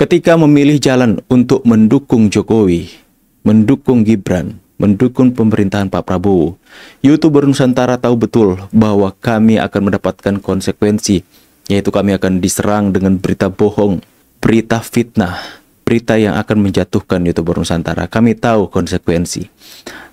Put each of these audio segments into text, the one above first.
ketika memilih jalan untuk mendukung Jokowi, mendukung Gibran, mendukung pemerintahan Pak Prabowo, YouTuber Nusantara tahu betul bahwa kami akan mendapatkan konsekuensi, yaitu kami akan diserang dengan berita bohong, berita fitnah, berita yang akan menjatuhkan YouTuber Nusantara. Kami tahu konsekuensi,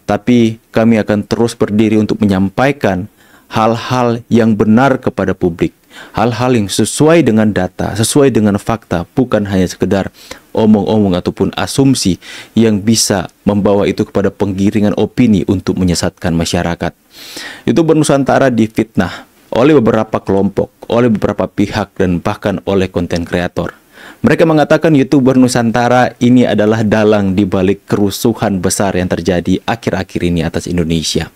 tapi kami akan terus berdiri untuk menyampaikan hal-hal yang benar kepada publik, hal-hal yang sesuai dengan data, sesuai dengan fakta, bukan hanya sekedar omong-omong ataupun asumsi yang bisa membawa itu kepada penggiringan opini untuk menyesatkan masyarakat. YouTuber Nusantara difitnah oleh beberapa kelompok, oleh beberapa pihak, dan bahkan oleh konten kreator. Mereka mengatakan YouTuber Nusantara ini adalah dalang di balik kerusuhan besar yang terjadi akhir-akhir ini atas Indonesia.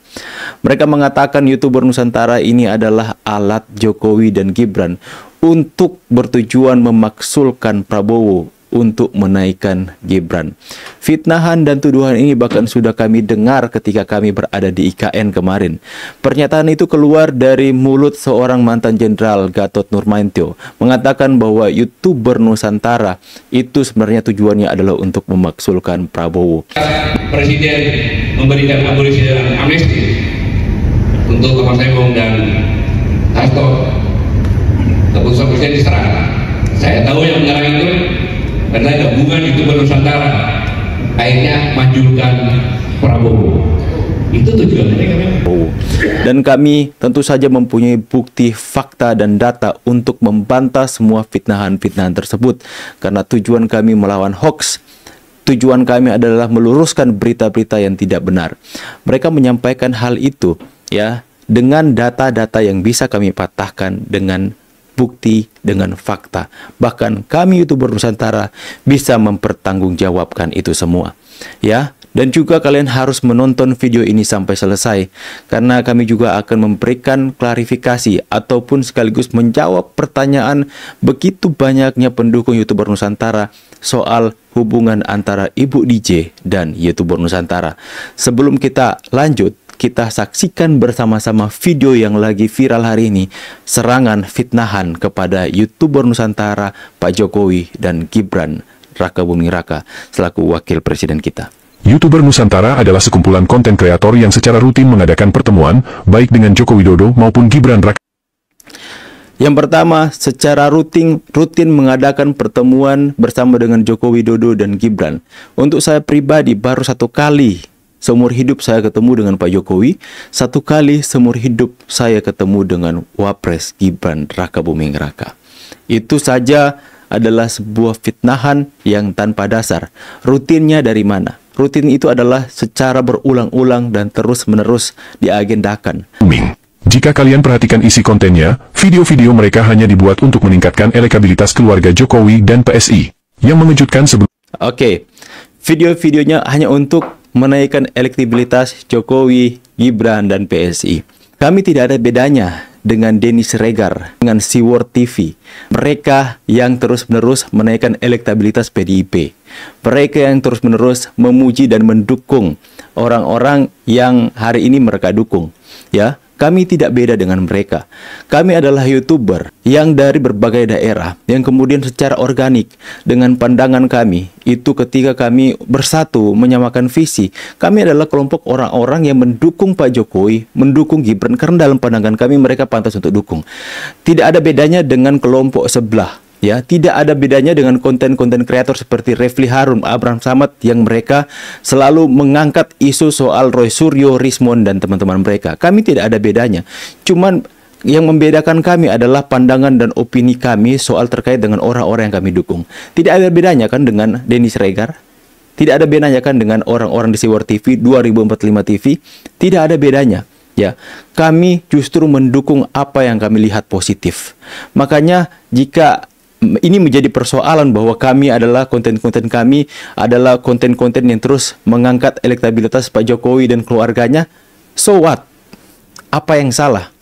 Mereka mengatakan YouTuber Nusantara ini adalah alat Jokowi dan Gibran untuk bertujuan memaksulkan Prabowo untuk menaikkan Gibran. Fitnahan dan tuduhan ini bahkan sudah kami dengar ketika kami berada di IKN kemarin. Pernyataan itu keluar dari mulut seorang mantan Jenderal Gatot Nurmantio, mengatakan bahwa YouTuber Nusantara itu sebenarnya tujuannya adalah untuk memaksulkan Prabowo. Presiden memberikan abolisi dan amnesti untuk Kapal Sembong dan Hasto. Keputusan Presiden diserang. Saya tahu yang menyerang itu adalah gabungan YouTuber Nusantara, akhirnya majukan Prabowo. Itu tujuannya kami. Dan kami tentu saja mempunyai bukti, fakta, dan data untuk membantah semua fitnahan-fitnahan tersebut, karena tujuan kami melawan hoax. Tujuan kami adalah meluruskan berita-berita yang tidak benar. Mereka menyampaikan hal itu ya dengan data-data yang bisa kami patahkan dengan bukti, dengan fakta. Bahkan kami YouTuber Nusantara bisa mempertanggungjawabkan itu semua. Ya, dan juga kalian harus menonton video ini sampai selesai, karena kami juga akan memberikan klarifikasi ataupun sekaligus menjawab pertanyaan begitu banyaknya pendukung YouTuber Nusantara soal hubungan antara Ibu DJ dan YouTuber Nusantara. Sebelum kita lanjut, kita saksikan bersama-sama video yang lagi viral hari ini, serangan fitnahan kepada YouTuber Nusantara, Pak Jokowi dan Gibran Raka Buming Raka selaku wakil presiden kita. YouTuber Nusantara adalah sekumpulan konten kreator yang secara rutin mengadakan pertemuan baik dengan Joko Widodo maupun Gibran Raka. Yang pertama, secara rutin mengadakan pertemuan bersama dengan Joko Widodo dan Gibran. Untuk saya pribadi baru satu kali seumur hidup saya ketemu dengan Pak Jokowi, satu kali seumur hidup saya ketemu dengan Wapres Gibran Raka Buming Raka. Itu saja adalah sebuah fitnahan yang tanpa dasar. Rutinnya dari mana? Rutin itu adalah secara berulang-ulang dan terus-menerus diagendakan. Jika kalian perhatikan isi kontennya, video-video mereka hanya dibuat untuk meningkatkan elektabilitas keluarga Jokowi dan PSI. Yang mengejutkan sebelum... Oke, video-videonya hanya untuk menaikkan elektabilitas Jokowi, Gibran, dan PSI. Kami tidak ada bedanya dengan Denny Siregar, dengan Seaworld TV. Mereka yang terus-menerus menaikkan elektabilitas PDIP. Mereka yang terus-menerus memuji dan mendukung orang-orang yang hari ini mereka dukung. Ya, kami tidak beda dengan mereka. Kami adalah YouTuber yang dari berbagai daerah, yang kemudian secara organik dengan pandangan kami, itu ketika kami bersatu menyamakan visi, kami adalah kelompok orang-orang yang mendukung Pak Jokowi, mendukung Gibran, karena dalam pandangan kami mereka pantas untuk dukung. Tidak ada bedanya dengan kelompok sebelah. Ya, tidak ada bedanya dengan konten-konten kreator seperti Refli Harun, Abraham Samad yang mereka selalu mengangkat isu soal Roy Suryo, Rismon, dan teman-teman mereka. Kami tidak ada bedanya. Cuman yang membedakan kami adalah pandangan dan opini kami soal terkait dengan orang-orang yang kami dukung. Tidak ada bedanya kan dengan Denny Siregar? Tidak ada bedanya kan dengan orang-orang di Seaworld TV, 2045 TV? Tidak ada bedanya. Ya, kami justru mendukung apa yang kami lihat positif. Makanya jika ini menjadi persoalan bahwa kami adalah konten-konten kami adalah konten-konten yang terus mengangkat elektabilitas Pak Jokowi dan keluarganya, so what? Apa yang salah?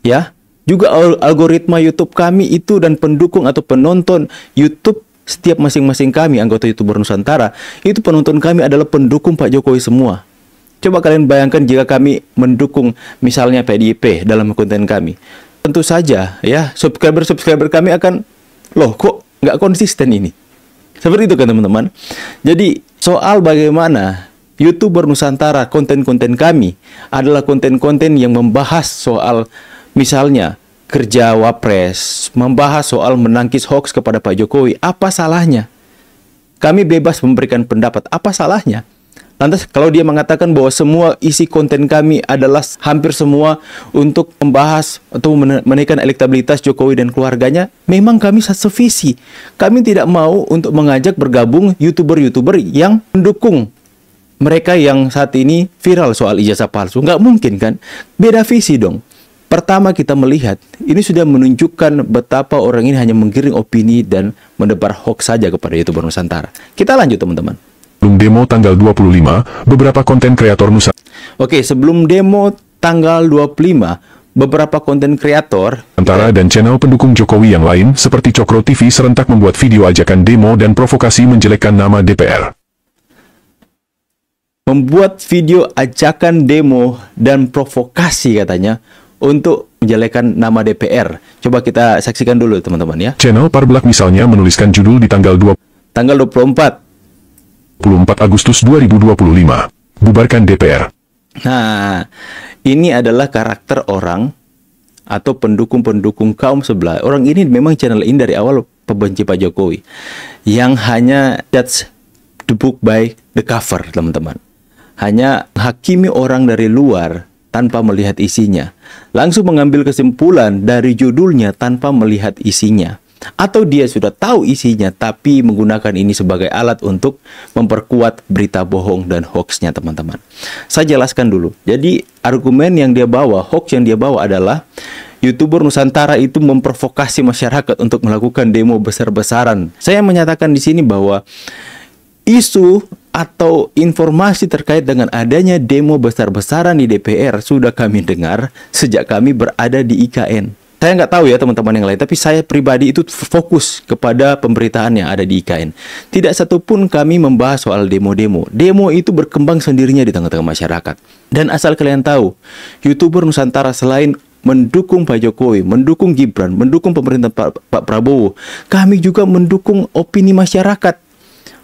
Ya, juga algoritma YouTube kami itu dan pendukung atau penonton YouTube setiap masing-masing kami anggota YouTuber Nusantara, itu penonton kami adalah pendukung Pak Jokowi semua. Coba kalian bayangkan jika kami mendukung misalnya PDIP dalam konten kami. Tentu saja ya, subscriber kami akan, loh kok nggak konsisten ini? Seperti itu kan teman-teman. Jadi soal bagaimana YouTuber Nusantara, konten-konten kami adalah konten-konten yang membahas soal misalnya kerja Wapres, membahas soal menangkis hoax kepada Pak Jokowi. Apa salahnya? Kami bebas memberikan pendapat. Apa salahnya? Lantas kalau dia mengatakan bahwa semua isi konten kami adalah hampir semua untuk membahas atau menaikkan elektabilitas Jokowi dan keluarganya, memang kami satu visi. Kami tidak mau untuk mengajak bergabung YouTuber-YouTuber yang mendukung mereka yang saat ini viral soal ijazah palsu. Nggak mungkin kan? Beda visi dong. Pertama kita melihat, ini sudah menunjukkan betapa orang ini hanya menggiring opini dan mendebar hoax saja kepada YouTuber Nusantara. Kita lanjut teman-teman. Sebelum demo tanggal 25, beberapa konten kreator Nusantara. Oke, sebelum demo tanggal 25, beberapa konten kreator Dan channel pendukung Jokowi yang lain seperti Cokro TV serentak membuat video ajakan demo dan provokasi menjelekkan nama DPR. Membuat video ajakan demo dan provokasi katanya untuk menjelekkan nama DPR. Coba kita saksikan dulu teman-teman ya. Channel Parblak misalnya menuliskan judul di tanggal 24 Agustus 2025. Bubarkan DPR. Nah, ini adalah karakter orang atau pendukung-pendukung kaum sebelah. Orang ini memang channel ini dari awal pembenci Pak Jokowi, yang hanya judge the book by the cover, teman-teman. Hanya hakimi orang dari luar tanpa melihat isinya. Langsung mengambil kesimpulan dari judulnya tanpa melihat isinya. Atau dia sudah tahu isinya tapi menggunakan ini sebagai alat untuk memperkuat berita bohong dan hoaxnya, teman-teman. Saya jelaskan dulu. Jadi argumen yang dia bawa, hoax yang dia bawa adalah YouTuber Nusantara itu memprovokasi masyarakat untuk melakukan demo besar-besaran. Saya menyatakan di sini bahwa isu atau informasi terkait dengan adanya demo besar-besaran di DPR sudah kami dengar sejak kami berada di IKN. Saya nggak tahu ya teman-teman yang lain, tapi saya pribadi itu fokus kepada pemberitaan yang ada di IKN. Tidak satupun kami membahas soal demo-demo. Demo itu berkembang sendirinya di tengah-tengah masyarakat. Dan asal kalian tahu, YouTuber Nusantara selain mendukung Pak Jokowi, mendukung Gibran, mendukung pemerintahan Pak Prabowo, kami juga mendukung opini masyarakat.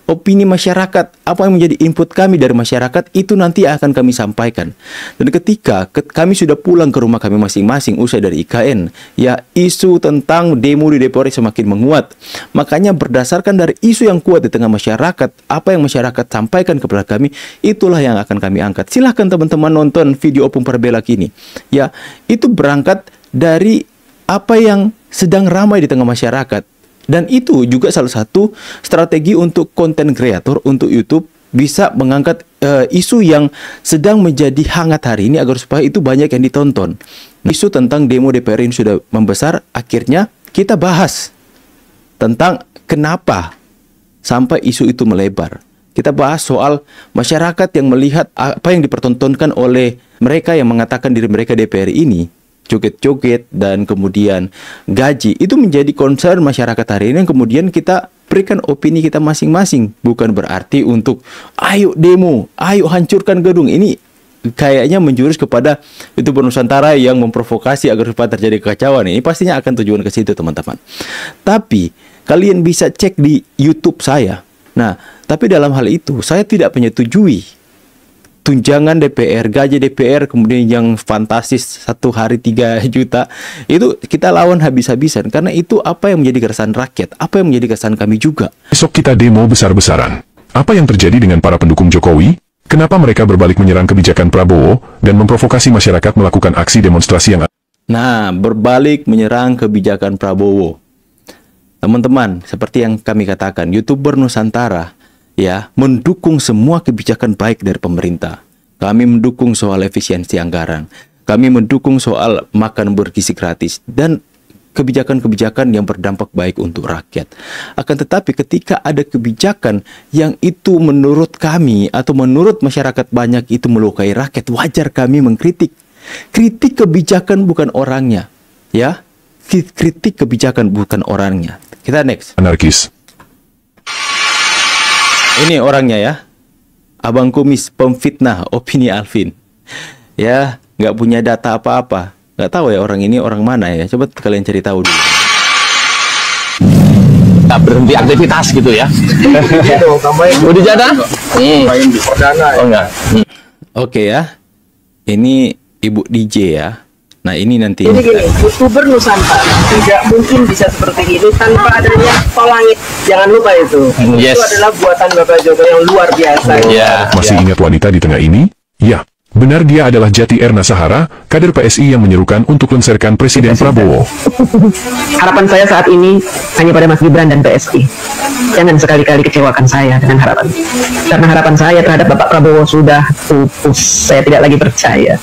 Opini masyarakat, apa yang menjadi input kami dari masyarakat, itu nanti akan kami sampaikan. Dan ketika kami sudah pulang ke rumah kami masing-masing usai dari IKN, ya isu tentang demo di DPR semakin menguat. Makanya berdasarkan dari isu yang kuat di tengah masyarakat, apa yang masyarakat sampaikan kepada kami, itulah yang akan kami angkat. Silahkan teman-teman nonton video Opung Perbelak ini. Ya, itu berangkat dari apa yang sedang ramai di tengah masyarakat. Dan itu juga salah satu strategi untuk konten kreator, untuk YouTube, bisa mengangkat isu yang sedang menjadi hangat hari ini agar supaya itu banyak yang ditonton. Isu tentang demo DPR ini sudah membesar, akhirnya kita bahas tentang kenapa sampai isu itu melebar. Kita bahas soal masyarakat yang melihat apa yang dipertontonkan oleh mereka yang mengatakan diri mereka DPR ini, joget-joget dan kemudian gaji, itu menjadi concern masyarakat hari ini yang kemudian kita berikan opini kita masing-masing. Bukan berarti untuk ayo demo, ayo hancurkan gedung. Ini kayaknya menjurus kepada YouTuber Nusantara yang memprovokasi agar supaya terjadi kekacauan. Ini pastinya akan tujuan ke situ, teman-teman. Tapi kalian bisa cek di YouTube saya. Nah, tapi dalam hal itu saya tidak menyetujui tunjangan DPR, gaji DPR, kemudian yang fantastis 1 hari 3 juta, itu kita lawan habis-habisan. Karena itu apa yang menjadi keresahan rakyat, apa yang menjadi keresahan kami juga. Besok kita demo besar-besaran. Apa yang terjadi dengan para pendukung Jokowi? Kenapa mereka berbalik menyerang kebijakan Prabowo dan memprovokasi masyarakat melakukan aksi demonstrasi yang... Nah, berbalik menyerang kebijakan Prabowo. Teman-teman, seperti yang kami katakan, YouTuber Nusantara ya mendukung semua kebijakan baik dari pemerintah. Kami mendukung soal efisiensi anggaran. Kami mendukung soal makan bergizi gratis dan kebijakan-kebijakan yang berdampak baik untuk rakyat. Akan tetapi ketika ada kebijakan yang itu menurut kami atau menurut masyarakat banyak itu melukai rakyat, wajar kami mengkritik. Kritik kebijakan bukan orangnya, ya. Kritik kebijakan bukan orangnya. Kita next. Anarkis. Ini orangnya ya, Abang Kumis pemfitnah opini Alvin. Ya, nggak punya data apa-apa. Nggak tahu ya orang ini orang mana ya. Coba kalian cari tahu dulu. nggak berhenti aktivitas gitu ya. Udah jana? Main di perdana ya. Oh enggak. Oke ya, ini Ibu DJ ya. Nah ini nanti. Jadi gini, YouTuber Nusantara tidak mungkin bisa seperti ini tanpa adanya Tol Langit. Jangan lupa itu. Yes. Itu adalah buatan Bapak Joko yang luar biasa. Ya. Masih ingat wanita di tengah ini? Ya, benar, dia adalah Jati Erna Sahara, kader PSI yang menyerukan untuk lengserkan Presiden Prabowo. Harapan saya saat ini hanya pada Mas Gibran dan PSI. Jangan sekali-kali kecewakan saya dengan harapan. Karena harapan saya terhadap Bapak Prabowo sudah pupus. Saya tidak lagi percaya.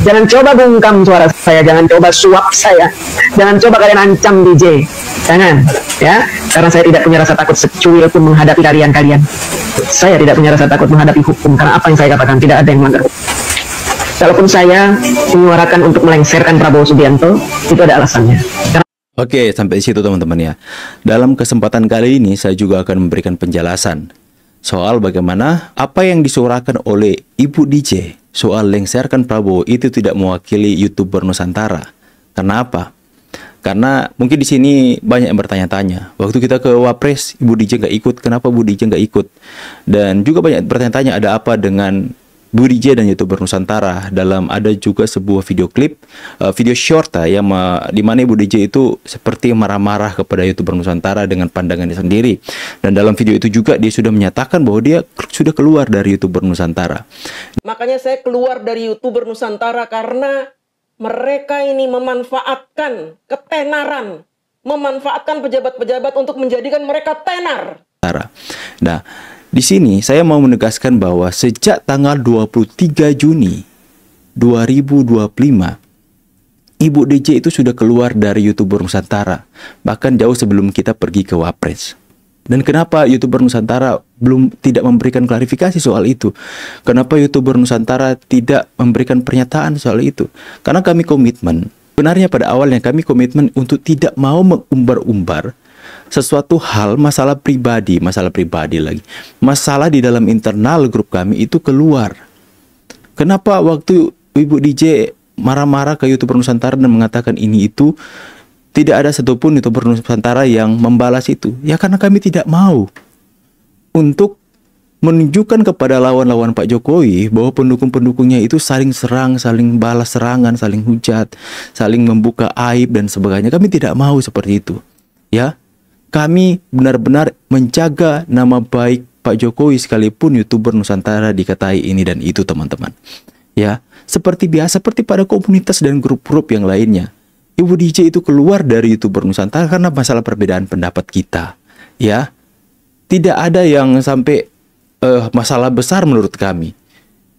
Jangan coba bungkam suara saya, jangan coba suap saya. Jangan coba kalian ancam DJ. Jangan, ya. Karena saya tidak punya rasa takut secuil pun menghadapi kalian. Saya tidak punya rasa takut menghadapi hukum. Karena apa yang saya katakan, tidak ada yang melanggar. Kalaupun saya menyuarakan untuk melengsarkan Prabowo Subianto, itu ada alasannya. Oke, sampai di situ teman-teman ya. Dalam kesempatan kali ini saya juga akan memberikan penjelasan soal bagaimana apa yang disuarakan oleh Ibu DJ soal lengserkan Prabowo itu tidak mewakili YouTuber Nusantara. Karena apa? Karena mungkin di sini banyak yang bertanya-tanya. Waktu kita ke Wapres, Ibu DJ nggak ikut. Kenapa Bu DJ nggak ikut? Dan juga banyak bertanya-tanya ada apa dengan Bu DJ dan YouTuber Nusantara. Dalam ada juga sebuah video klip, video short yang di mana Ibu DJ itu seperti marah-marah kepada YouTuber Nusantara dengan pandangannya sendiri. Dan dalam video itu juga dia sudah menyatakan bahwa dia sudah keluar dari YouTuber Nusantara. Makanya saya keluar dari YouTuber Nusantara karena mereka ini memanfaatkan ketenaran, memanfaatkan pejabat-pejabat untuk menjadikan mereka tenar. Nah, di sini saya mau menegaskan bahwa sejak tanggal 23 Juni 2025, Ibu DJ itu sudah keluar dari YouTuber Nusantara, bahkan jauh sebelum kita pergi ke Wapres. Dan kenapa YouTuber Nusantara tidak memberikan klarifikasi soal itu? Kenapa YouTuber Nusantara tidak memberikan pernyataan soal itu? Karena kami komitmen, benarnya pada awalnya kami komitmen untuk tidak mau mengumbar-umbar sesuatu hal, masalah pribadi lagi. Masalah di dalam internal grup kami itu keluar. Kenapa waktu Ibu DJ marah-marah ke YouTuber Nusantara dan mengatakan ini itu, tidak ada satupun YouTuber Nusantara yang membalas itu? Ya karena kami tidak mau untuk menunjukkan kepada lawan-lawan Pak Jokowi bahwa pendukung-pendukungnya itu saling serang, saling balas serangan, saling hujat, saling membuka aib dan sebagainya. Kami tidak mau seperti itu. Ya, kami benar-benar menjaga nama baik Pak Jokowi sekalipun YouTuber Nusantara dikatai ini dan itu, teman-teman. Ya, seperti biasa, seperti pada komunitas dan grup-grup yang lainnya. Ibu DJ itu keluar dari YouTuber Nusantara karena masalah perbedaan pendapat kita. Ya, tidak ada yang sampai masalah besar menurut kami.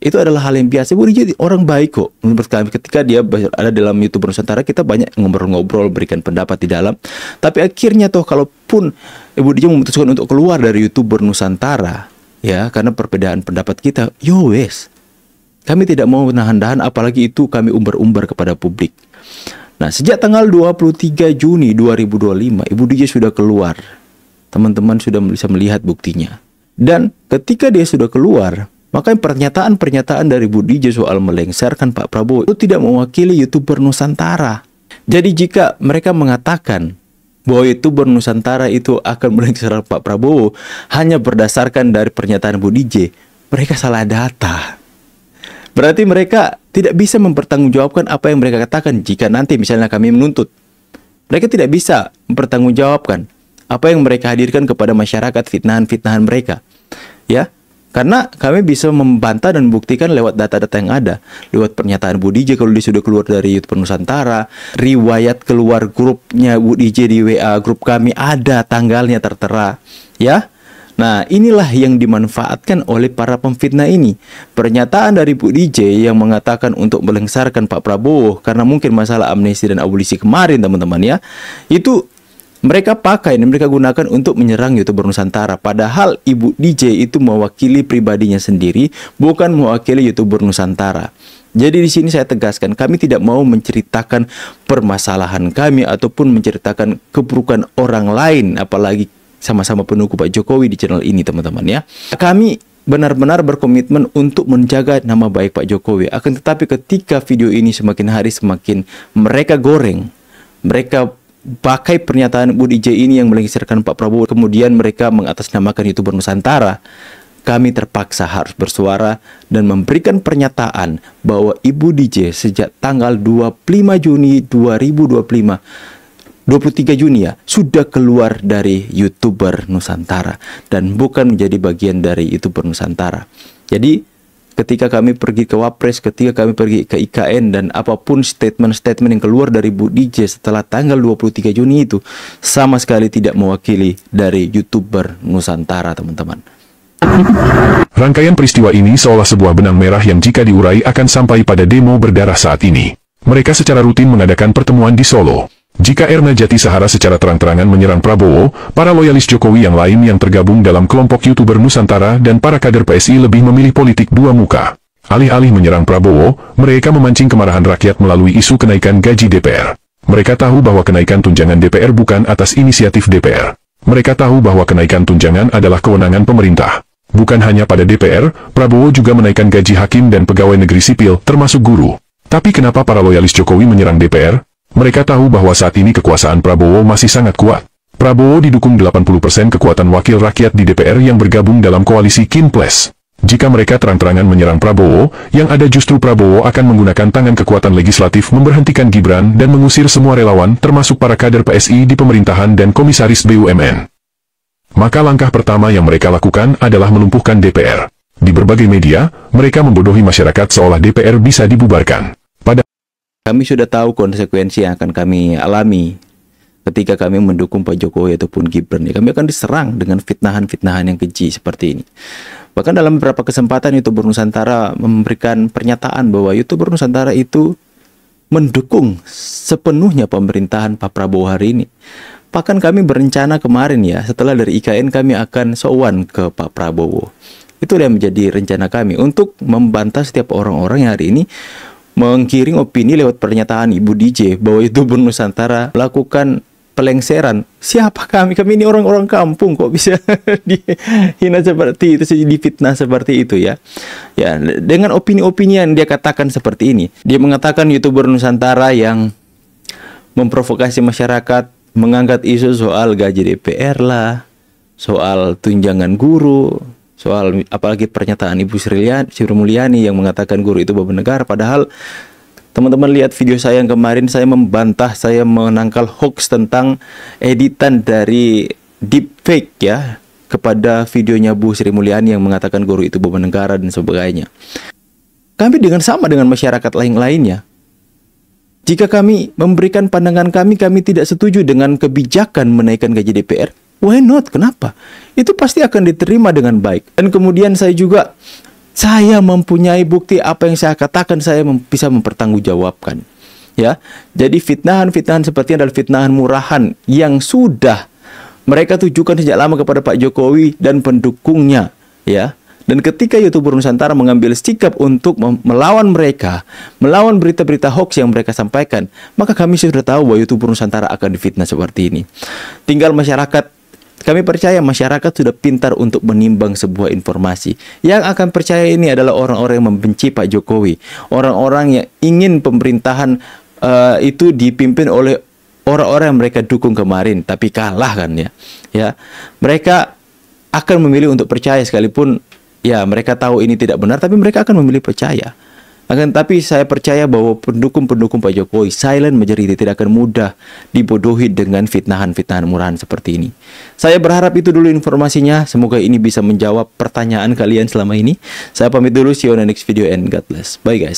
Itu adalah hal yang biasa. Ibu DJ orang baik kok menurut kami. Ketika dia ada dalam YouTuber Nusantara, kita banyak ngobrol-ngobrol, berikan pendapat di dalam. Tapi akhirnya toh kalaupun Ibu DJ memutuskan untuk keluar dari YouTuber Nusantara, ya karena perbedaan pendapat kita, yo wes, kami tidak mau nahan-nahan, apalagi itu kami umbar-umbar kepada publik. Nah, sejak tanggal 23 Juni 2025, Ibu DJ sudah keluar. Teman-teman sudah bisa melihat buktinya. Dan ketika dia sudah keluar, maka pernyataan-pernyataan dari Ibu DJ soal melengsarkan Pak Prabowo itu tidak mewakili YouTuber Nusantara. Jadi jika mereka mengatakan bahwa YouTuber Nusantara itu akan melengsarkan Pak Prabowo hanya berdasarkan dari pernyataan Ibu DJ, mereka salah data. Berarti mereka tidak bisa mempertanggungjawabkan apa yang mereka katakan jika nanti misalnya kami menuntut. Mereka tidak bisa mempertanggungjawabkan apa yang mereka hadirkan kepada masyarakat, fitnahan-fitnahan mereka. Ya, karena kami bisa membantah dan membuktikan lewat data-data yang ada. Lewat pernyataan Bu DJ kalau dia sudah keluar dari YouTuber Nusantara, riwayat keluar grupnya Bu DJ di WA grup kami ada tanggalnya tertera. Ya, nah, inilah yang dimanfaatkan oleh para pemfitnah ini. Pernyataan dari Bu DJ yang mengatakan untuk melengsarkan Pak Prabowo karena mungkin masalah amnesti dan abolisi kemarin, teman-teman ya. Itu mereka pakai dan mereka gunakan untuk menyerang YouTuber Nusantara. Padahal Ibu DJ itu mewakili pribadinya sendiri, bukan mewakili YouTuber Nusantara. Jadi di sini saya tegaskan, kami tidak mau menceritakan permasalahan kami ataupun menceritakan keburukan orang lain, apalagi sama-sama pendukung Pak Jokowi di channel ini, teman-teman ya. Kami benar-benar berkomitmen untuk menjaga nama baik Pak Jokowi. Akan tetapi ketika video ini semakin hari semakin mereka goreng, mereka pakai pernyataan Bu DJ ini yang melengsarkan Pak Prabowo, kemudian mereka mengatasnamakan YouTuber Nusantara, kami terpaksa harus bersuara dan memberikan pernyataan bahwa Ibu DJ sejak tanggal 25 Juni 2025, 23 Juni ya, sudah keluar dari YouTuber Nusantara dan bukan menjadi bagian dari YouTuber Nusantara. Jadi ketika kami pergi ke Wapres, ketika kami pergi ke IKN, dan apapun statement-statement yang keluar dari Bu DJ setelah tanggal 23 Juni itu sama sekali tidak mewakili dari YouTuber Nusantara, teman-teman. Rangkaian peristiwa ini seolah sebuah benang merah yang jika diurai akan sampai pada demo berdarah saat ini. Mereka secara rutin mengadakan pertemuan di Solo. Jika Erna Jati Sahara secara terang-terangan menyerang Prabowo, para loyalis Jokowi yang lain yang tergabung dalam kelompok YouTuber Nusantara dan para kader PSI lebih memilih politik dua muka. Alih-alih menyerang Prabowo, mereka memancing kemarahan rakyat melalui isu kenaikan gaji DPR. Mereka tahu bahwa kenaikan tunjangan DPR bukan atas inisiatif DPR. Mereka tahu bahwa kenaikan tunjangan adalah kewenangan pemerintah. Bukan hanya pada DPR, Prabowo juga menaikkan gaji hakim dan pegawai negeri sipil, termasuk guru. Tapi kenapa para loyalis Jokowi menyerang DPR? Mereka tahu bahwa saat ini kekuasaan Prabowo masih sangat kuat. Prabowo didukung 80% kekuatan wakil rakyat di DPR yang bergabung dalam koalisi Kin Plus. Jika mereka terang-terangan menyerang Prabowo, yang ada justru Prabowo akan menggunakan tangan kekuatan legislatif memberhentikan Gibran dan mengusir semua relawan termasuk para kader PSI di pemerintahan dan komisaris BUMN. Maka langkah pertama yang mereka lakukan adalah melumpuhkan DPR. Di berbagai media, mereka membodohi masyarakat seolah DPR bisa dibubarkan. Kami sudah tahu konsekuensi yang akan kami alami ketika kami mendukung Pak Jokowi ataupun Gibran. Kami akan diserang dengan fitnahan-fitnahan yang keji seperti ini. Bahkan dalam beberapa kesempatan YouTuber Nusantara memberikan pernyataan bahwa YouTuber Nusantara itu mendukung sepenuhnya pemerintahan Pak Prabowo hari ini. Bahkan kami berencana kemarin ya, setelah dari IKN kami akan sowan ke Pak Prabowo. Itu yang menjadi rencana kami untuk membantah setiap orang-orang yang hari ini menggiring opini lewat pernyataan Ibu DJ bahwa YouTuber Nusantara melakukan pelengseran. Siapa kami? Kami ini orang-orang kampung kok bisa dihina seperti itu, difitnah seperti itu ya. Ya, dengan opini-opini yang dia katakan seperti ini. Dia mengatakan YouTuber Nusantara yang memprovokasi masyarakat, mengangkat isu soal gaji DPR lah, soal tunjangan guru, soal apalagi pernyataan Ibu Sri Mulyani yang mengatakan guru itu beban negara. Padahal teman-teman lihat video saya yang kemarin, saya membantah, saya menangkal hoax tentang editan dari deepfake ya kepada videonya Bu Sri Mulyani yang mengatakan guru itu beban negara dan sebagainya. Kami sama dengan masyarakat lainnya. Jika kami memberikan pandangan kami tidak setuju dengan kebijakan menaikkan gaji DPR. Why not? Kenapa? Itu pasti akan diterima dengan baik. Dan kemudian saya mempunyai bukti apa yang saya katakan, saya bisa mempertanggungjawabkan. Ya, jadi fitnahan-fitnahan seperti adalah fitnahan murahan yang sudah mereka tujukan sejak lama kepada Pak Jokowi dan pendukungnya. Ya, dan ketika YouTuber Nusantara mengambil sikap untuk melawan mereka, melawan berita-berita hoax yang mereka sampaikan, maka kami sudah tahu bahwa YouTuber Nusantara akan difitnah seperti ini. Tinggal masyarakat. Kami percaya masyarakat sudah pintar untuk menimbang sebuah informasi. Yang akan percaya ini adalah orang-orang yang membenci Pak Jokowi. Orang-orang yang ingin pemerintahan itu dipimpin oleh orang-orang yang mereka dukung kemarin. Tapi kalah kan ya. Ya, mereka akan memilih untuk percaya sekalipun ya mereka tahu ini tidak benar. Tapi mereka akan memilih percaya. Tapi saya percaya bahwa pendukung-pendukung Pak Jokowi, silent majority, tidak akan mudah dibodohi dengan fitnahan-fitnahan murahan seperti ini. Saya berharap itu dulu informasinya. Semoga ini bisa menjawab pertanyaan kalian selama ini. Saya pamit dulu, see you on the next video and God bless. Bye guys.